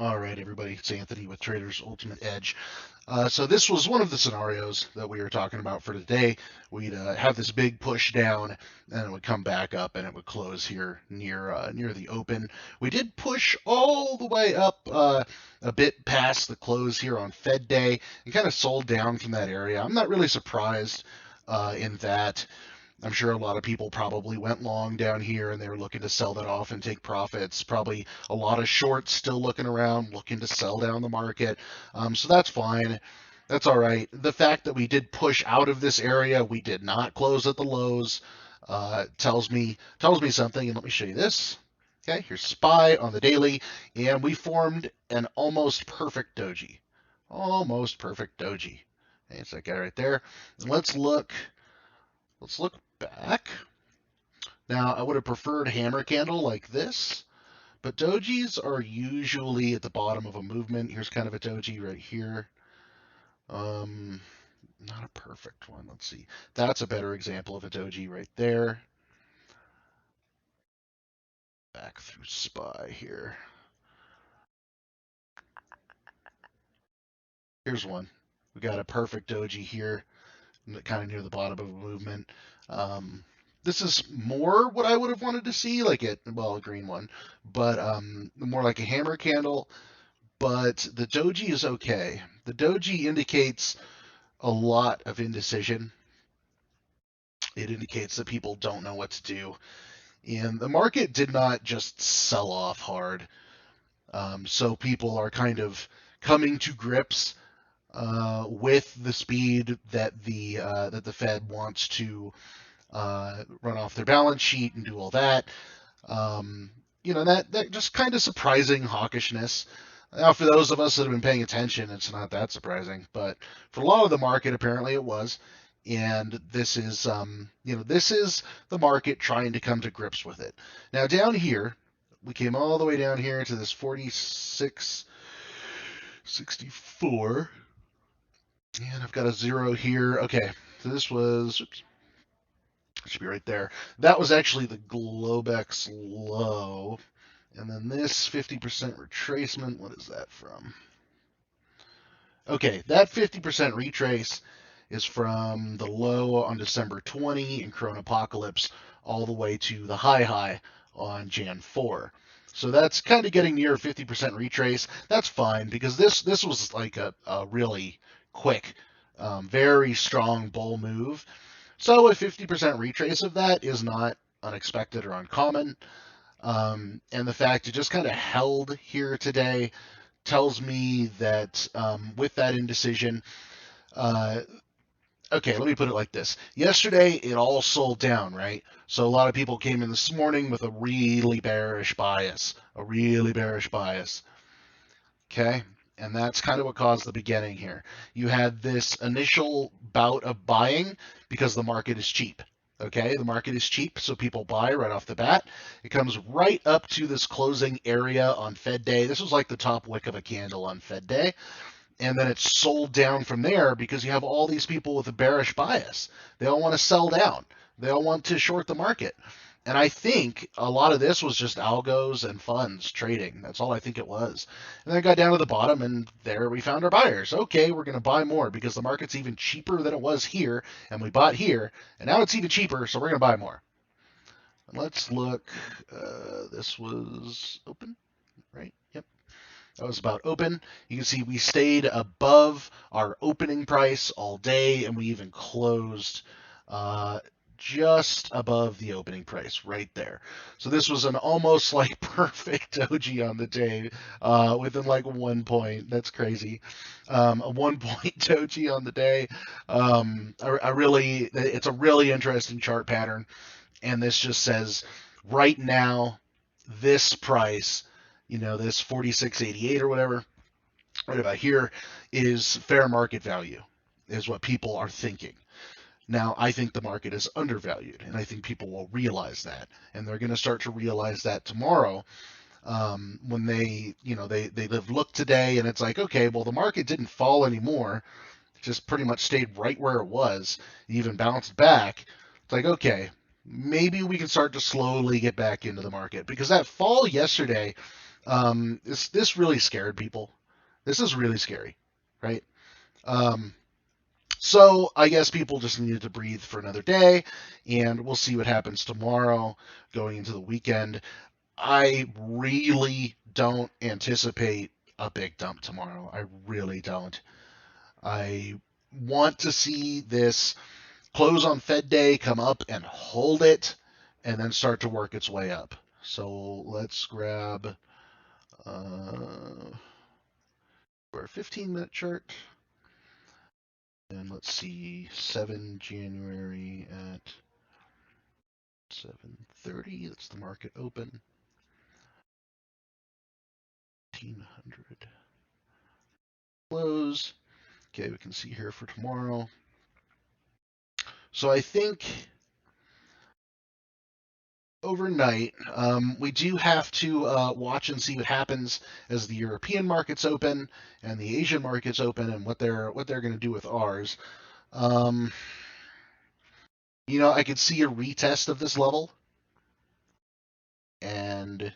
All right, everybody, it's Anthony with Traders Ultimate Edge. So this was one of the scenarios that we were talking about for today. We'd have this big push down, and it would come back up, and it would close here near the open. We did push all the way up a bit past the close here on Fed Day, and kind of sold down from that area. I'm not really surprised in that. I'm sure a lot of people probably went long down here and they were looking to sell that off and take profits. Probably a lot of shorts still looking around, looking to sell down the market. So that's fine. That's all right. The fact that we did push out of this area, we did not close at the lows, tells me something. And let me show you this. Okay, here's SPY on the daily, and we formed an almost perfect doji. Almost perfect doji. Okay, it's that guy right there. And Let's look back. Now, I would have preferred hammer candle like this, but dojis are usually at the bottom of a movement. Here's kind of a doji right here. Not a perfect one. Let's see. That's a better example of a doji right there. Back through SPY here. Here's one. We got a perfect doji here, kind of near the bottom of a movement. This is more what I would have wanted to see, like a green one, but more like a hammer candle. But the doji is okay. The doji indicates a lot of indecision. It indicates that people don't know what to do. And the market did not just sell off hard. So people are kind of coming to grips with the speed that the Fed wants to run off their balance sheet and do all that. That just kind of surprising hawkishness. Now, for those of us that have been paying attention, it's not that surprising, but for a lot of the market, apparently it was. And this is the market trying to come to grips with it. Now, down here, we came all the way down here to this 46.64, and I've got a zero here. Okay, so this was, oops, it should be right there. That was actually the Globex low. And then this 50% retracement, what is that from? Okay, that 50% retrace is from the low on December 20 in Chronopocalypse all the way to the high on Jan 4. So that's kind of getting near 50% retrace. That's fine because this was like a really quick, very strong bull move. So a 50% retrace of that is not unexpected or uncommon. And the fact it just kind of held here today tells me that with that indecision, okay, let me put it like this. Yesterday, it all sold down, right? So a lot of people came in this morning with a really bearish bias, Okay? And that's kind of what caused the beginning here. You had this initial bout of buying because the market is cheap. Okay, the market is cheap, so people buy right off the bat. It comes right up to this closing area on Fed Day. This was like the top wick of a candle on Fed Day. And then it's sold down from there because you have all these people with a bearish bias. They all want to sell down. They all want to short the market. And I think a lot of this was just algos and funds trading. That's all I think it was. And then I got down to the bottom, and there we found our buyers. Okay, we're going to buy more because the market's even cheaper than it was here, and we bought here, and now it's even cheaper, so we're going to buy more. And let's look. This was open, right? Yep. That was about open. You can see we stayed above our opening price all day, and we even closed just above the opening price right there. So this was an almost like perfect doji on the day within like 1 point. That's crazy. A 1 point doji on the day. It's a really interesting chart pattern. And this just says right now, this price, this 46.88 or whatever, right about here, is fair market value, is what people are thinking. Now, I think the market is undervalued, and I think people will realize that, and they're going to start to realize that tomorrow when they've looked today, and it's like, okay, well, the market didn't fall anymore, it just pretty much stayed right where it was, it even bounced back. It's like, okay, maybe we can start to slowly get back into the market because that fall yesterday This really scared people. This is really scary, right? Um, so I guess people just needed to breathe for another day, and we'll see what happens tomorrow going into the weekend. I really don't anticipate a big dump tomorrow. I really don't. I want to see this close on Fed Day, come up and hold it, and then start to work its way up. So let's grab our 15-minute chart. And let's see, 7 January at 7:30. That's the market open. 1500 close. Okay, we can see here for tomorrow. So I think overnight, we do have to watch and see what happens as the European markets open and the Asian markets open, and what they're going to do with ours. Um, I could see a retest of this level and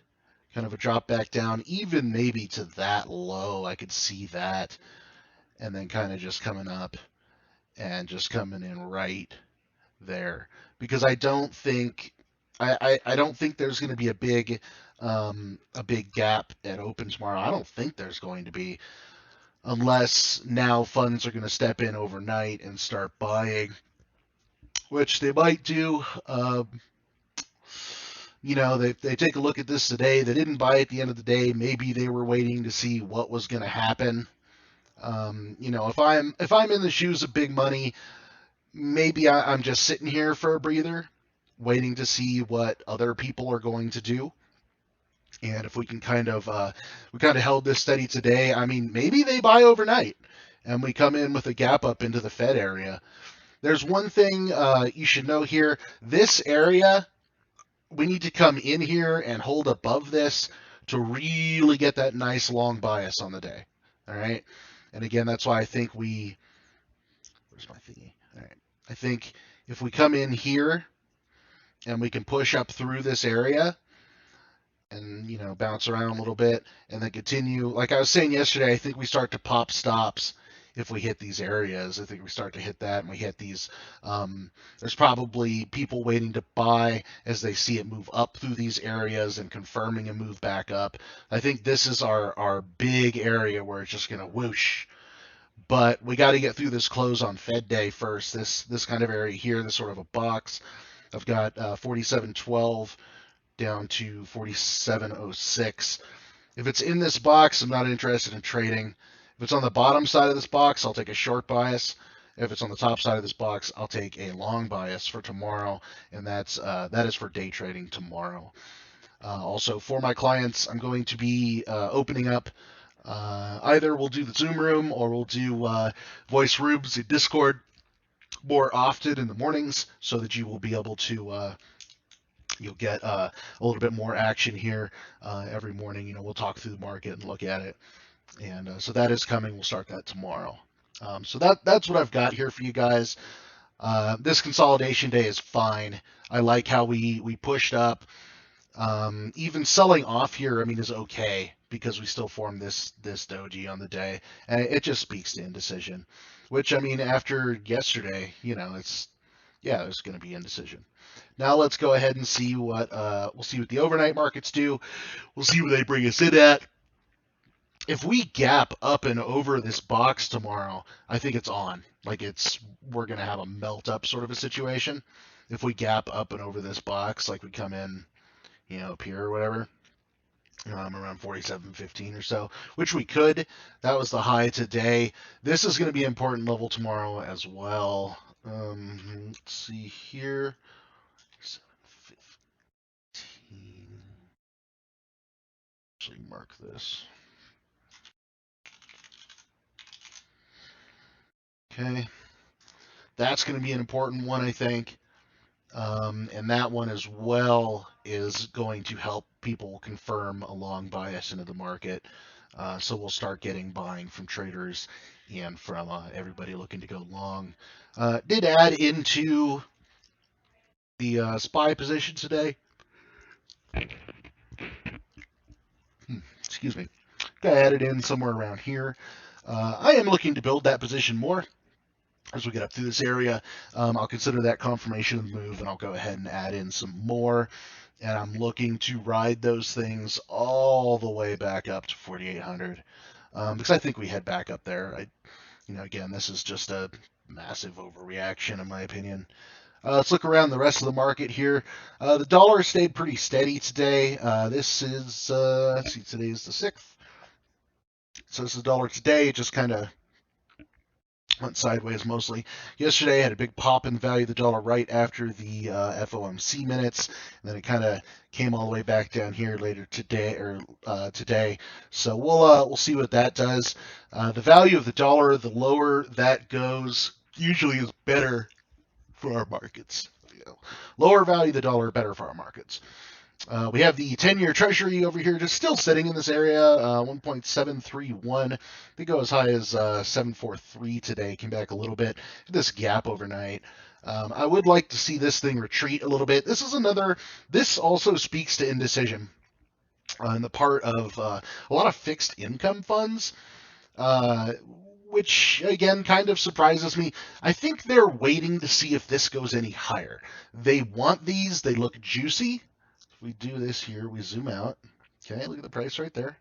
kind of a drop back down, even maybe to that low. I could see that, and then kind of just coming up and just coming in right there, because I don't think there's going to be a big gap at open tomorrow. I don't think there's going to be, unless now funds are going to step in overnight and start buying, which they might do. They take a look at this today. They didn't buy at the end of the day. Maybe they were waiting to see what was going to happen. If I'm in the shoes of big money, maybe I'm just sitting here for a breather, waiting to see what other people are going to do. And if we can we kind of held this steady today. I mean, maybe they buy overnight, and we come in with a gap up into the Fed area. There's one thing you should know here. This area, we need to come in here and hold above this to really get that nice long bias on the day. All right. And again, that's why I think where's my thingy? All right. I think if we come in here and we can push up through this area and, bounce around a little bit and then continue, like I was saying yesterday, I think we start to pop stops if we hit these areas. I think we start to hit that and we hit these. There's probably people waiting to buy as they see it move up through these areas and confirming a move back up. I think this is our big area where it's just going to whoosh. But we got to get through this close on Fed Day first. This kind of area here, this sort of a box. I've got 47.12 down to 47.06. If it's in this box, I'm not interested in trading. If it's on the bottom side of this box, I'll take a short bias. If it's on the top side of this box, I'll take a long bias for tomorrow, and that is for day trading tomorrow. Also, for my clients, I'm going to be opening up. Either we'll do the Zoom room or we'll do voice rooms in Discord more often in the mornings, so that you will be able to you'll get a little bit more action here every morning. We'll talk through the market and look at it, and so that is coming. We'll start that tomorrow. So that's what I've got here for you guys. This consolidation day is fine. I like how we pushed up. Even selling off here, I mean, is okay, because we still formed this doji on the day, and it just speaks to indecision. Which, I mean, after yesterday, there's going to be indecision. Now let's go ahead and see what we'll see what the overnight markets do. We'll see where they bring us in at. If we gap up and over this box tomorrow, I think it's on. Like we're gonna have a melt up sort of a situation. If we gap up and over this box, like we come in, up here or whatever, around 47.15 or so, which we could. That was the high today. This is going to be an important level tomorrow as well. Let's see here. 7:15. Actually, mark this. Okay. That's going to be an important one, I think. And that one as well is going to help people confirm a long bias into the market. So we'll start getting buying from traders and from everybody looking to go long. Did add into the SPY position today. excuse me, got added in somewhere around here. I am looking to build that position more as we get up through this area. I'll consider that confirmation of the move, and I'll go ahead and add in some more. And I'm looking to ride those things all the way back up to 4,800 because I think we head back up there. Again, this is just a massive overreaction in my opinion. Let's look around the rest of the market here. The dollar stayed pretty steady today. This is, let's see, today is the 6th. So this is the dollar today. It just kind of went sideways mostly. Yesterday had a big pop in the value of the dollar right after the FOMC minutes, and then it kind of came all the way back down here later today. So we'll see what that does. The value of the dollar, the lower that goes, usually is better for our markets. Lower value of the dollar, better for our markets. We have the 10-year Treasury over here, just still sitting in this area, 1.731. They go as high as 743 today. Came back a little bit. This gap overnight. I would like to see this thing retreat a little bit. This also speaks to indecision on the part of a lot of fixed income funds. Which again kind of surprises me. I think they're waiting to see if this goes any higher. They want these. They look juicy. If we do this here, we zoom out. Okay, look at the price right there.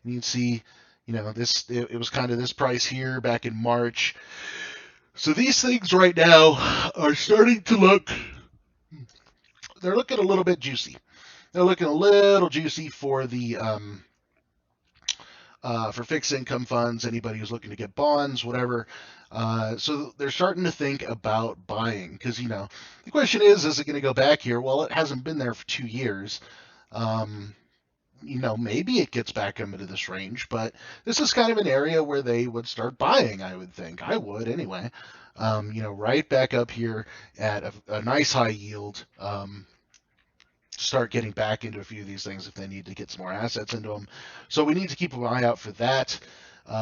And you can see, this it was kind of this price here back in March. So these things right now are starting to look. They're looking a little bit juicy. They're looking a little juicy for the for fixed income funds, anybody who's looking to get bonds, whatever. So they're starting to think about buying because, the question is it going to go back here? Well, it hasn't been there for 2 years. Maybe it gets back into this range, but this is kind of an area where they would start buying, I would think. I would anyway. Right back up here at a nice high yield. Start getting back into a few of these things if they need to get some more assets into them. So we need to keep an eye out for that.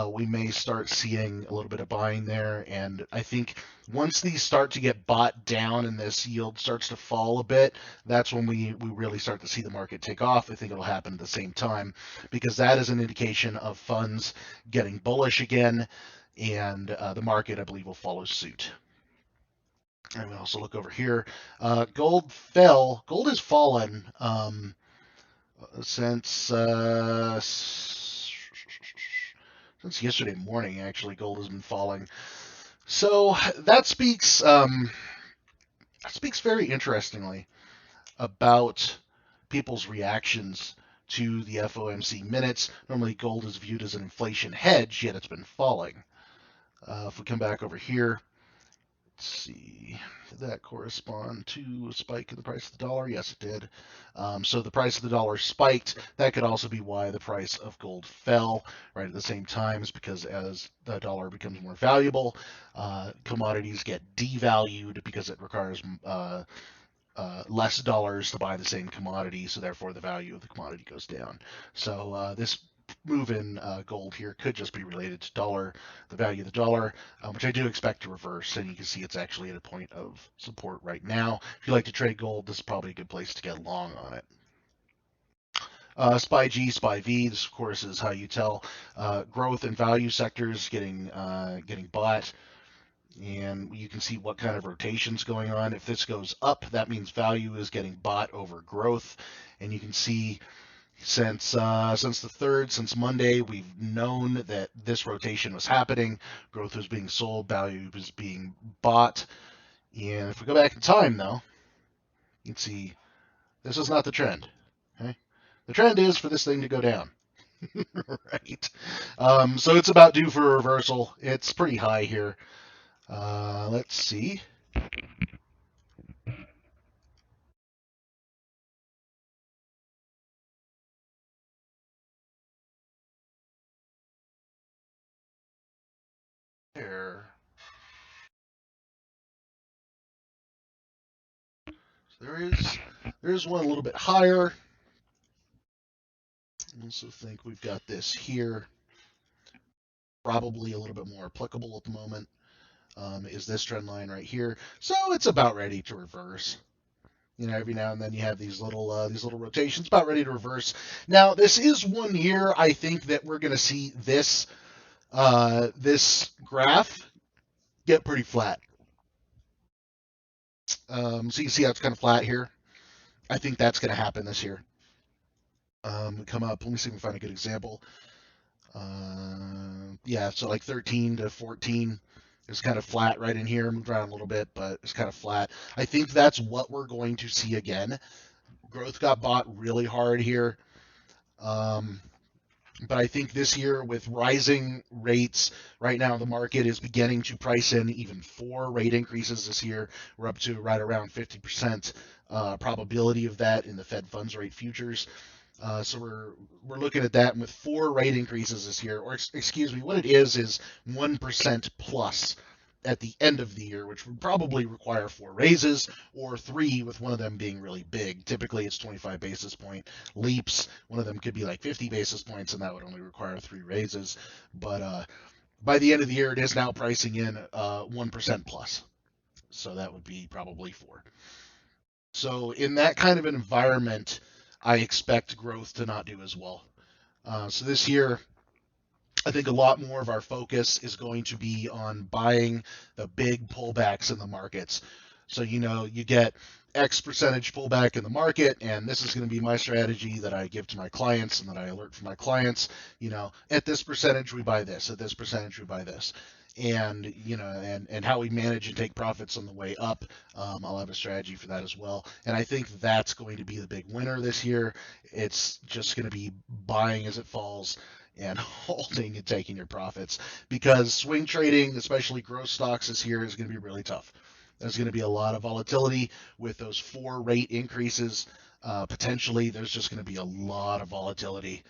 We may start seeing a little bit of buying there, and I think once these start to get bought down and this yield starts to fall a bit, that's when we really start to see the market take off. I think it'll happen at the same time because that is an indication of funds getting bullish again, and the market, I believe, will follow suit. And we also look over here. Gold fell. Gold has fallen since yesterday morning. Actually, gold has been falling. So that speaks very interestingly about people's reactions to the FOMC minutes. Normally, gold is viewed as an inflation hedge, yet it's been falling. If we come back over here. Let's see, did that correspond to a spike in the price of the dollar? Yes, it did. So the price of the dollar spiked. That could also be why the price of gold fell right at the same time, is because as the dollar becomes more valuable, commodities get devalued because it requires less dollars to buy the same commodity, so therefore the value of the commodity goes down. So this move in gold here could just be related to the value of the dollar, which I do expect to reverse, and you can see it's actually at a point of support right now. If you like to trade gold, this is probably a good place to get long on it. SPY-G, SPY-V, this of course is how you tell growth and value sectors getting bought, and you can see what kind of rotation's going on. If this goes up, that means value is getting bought over growth, and you can see since the 3rd, since Monday, we've known that this rotation was happening. Growth was being sold, value was being bought. And if we go back in time, though, you can see this is not the trend. Okay? The trend is for this thing to go down. Right? So it's about due for a reversal. It's pretty high here. Let's see. There. There's one a little bit higher. I also think we've got this here. Probably a little bit more applicable at the moment. Is this trend line right here. So it's about ready to reverse. You know, every now and then you have these little rotations about ready to reverse. Now, this is one year I think that we're going to see this graph get pretty flat. So you see how it's kind of flat here. I think that's going to happen this year. Come up. Let me see if we can find a good example. Yeah, so like 13 to 14 is kind of flat right in here. Moved around a little bit, but it's kind of flat. I think that's what we're going to see again. Growth got bought really hard here. Um, but I think this year, with rising rates, right now the market is beginning to price in even 4 rate increases this year. We're up to right around 50% probability of that in the Fed funds rate futures. So we're looking at that, and with 4 rate increases this year, or excuse me, what it is 1% plus at the end of the year, which would probably require 4 raises or 3, with one of them being really big. Typically, it's 25 basis point leaps. One of them could be like 50 basis points, and that would only require 3 raises. But by the end of the year, it is now pricing in 1% plus. So that would be probably 4. So in that kind of an environment, I expect growth to not do as well. So this year, I think a lot more of our focus is going to be on buying the big pullbacks in the markets. So, you know, you get X percentage pullback in the market, and this is going to be my strategy that I give to my clients and that I alert for my clients. You know, at this percentage, we buy this, at this percentage, we buy this. And you know, and how we manage and take profits on the way up. I'll have a strategy for that as well. And I think that's going to be the big winner this year. It's just going to be buying as it falls and holding and taking your profits, because swing trading, especially growth stocks this year, is going to be really tough. There's going to be a lot of volatility with those 4 rate increases. Potentially, there's just going to be a lot of volatility,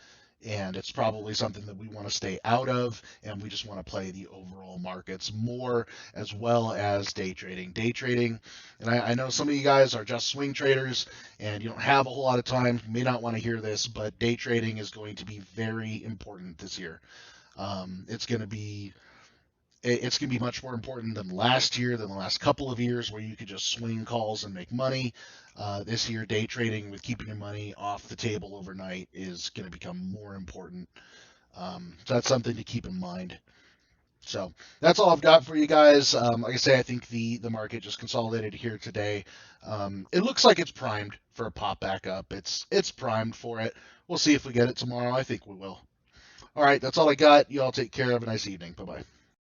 and it's probably something that we want to stay out of, and we just want to play the overall markets more, as well as day trading. Day trading, and I know some of you guys are just swing traders and you don't have a whole lot of time. You may not want to hear this, but day trading is going to be very important this year. It's going to be much more important than last year, than the last couple of years where you could just swing calls and make money. This year, day trading with keeping your money off the table overnight is going to become more important. So that's something to keep in mind. So that's all I've got for you guys. Like I say, I think the market just consolidated here today. It looks like it's primed for a pop back up. It's primed for it. We'll see if we get it tomorrow. I think we will. All right, that's all I got. You all take care. Have a nice evening. Bye bye.